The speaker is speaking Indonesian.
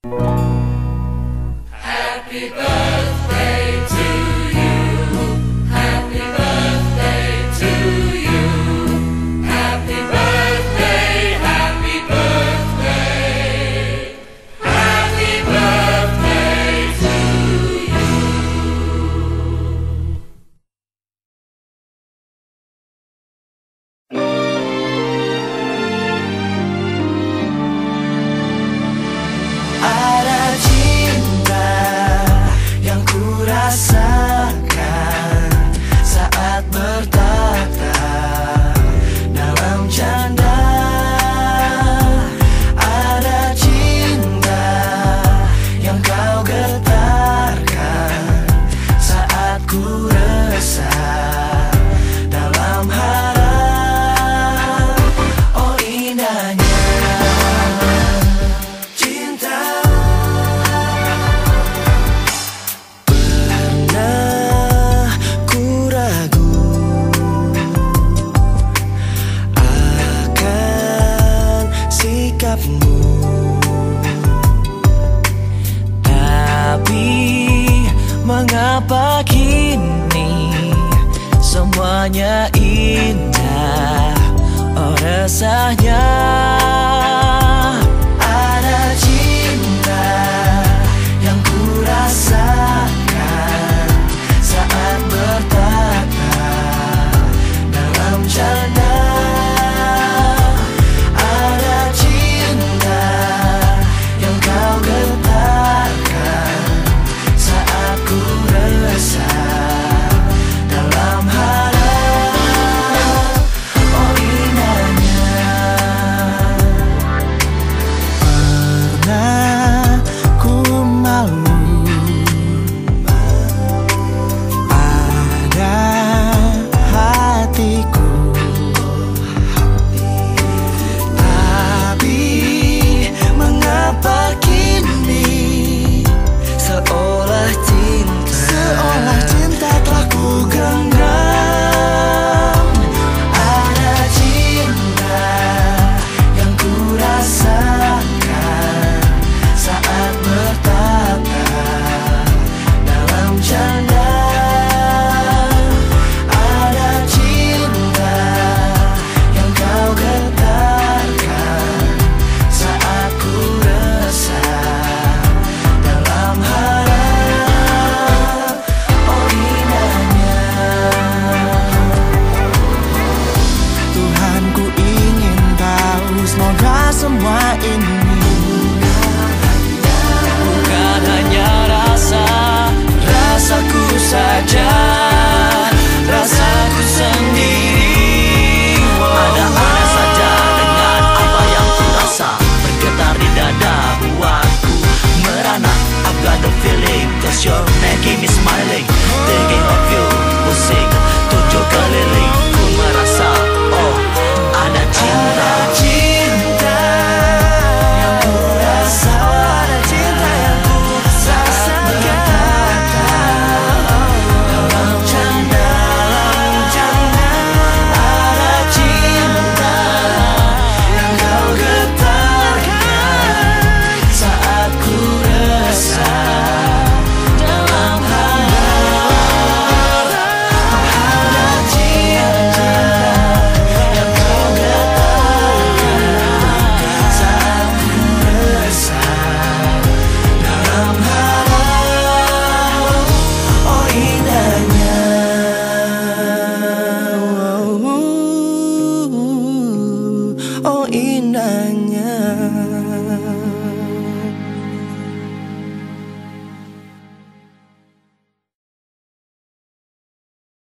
Happy birthday to you. Happy birthday to you. Happy birthday, happy birthday. Happy birthday to you. Ada cinta yang kurasakan saat bertatap dalam canda. Ada cinta yang kau getarkan saat ku resah dalam harap. Oh indahnya cinta. Pernah ku ragu akan sikapmu, tapi mengapa kini semuanya indah? Oh resahnya ada cinta yang kurasakan saat bertatap dalam canda. Ada cinta yang kau getarkan saat ku resah dalam harap. Oh indahnya. Pernah ku malu pada hatiku, tapi mengapa kini seolah cinta telah ku genggam. Ada cinta yang ku rasakan saat bertatap dalam canda. Ada cinta yang kau getarkan saat ku resah dalam harap. Oh indahnya. Tuhan ku ingin tahu semoga semua ini bukan hanya rasaku saja, rasaku sendiri. Ada aneh saja dengan apa yang ku rasa, bergetar di dada buatku merana. I've got the feeling, cause you're making me smiling. Thinking of you, pusing 7 keliling. Ku merasa, oh ada cinta. Ada cinta yang ku rasa, ada cinta yang ku rasakan dalam canda. Ada cinta yang kau getarkan saat ku resah dalam harap. Ada cinta yang kau getarkan saat ku resah dalam harap. Oh indahnya. Oh indahnya.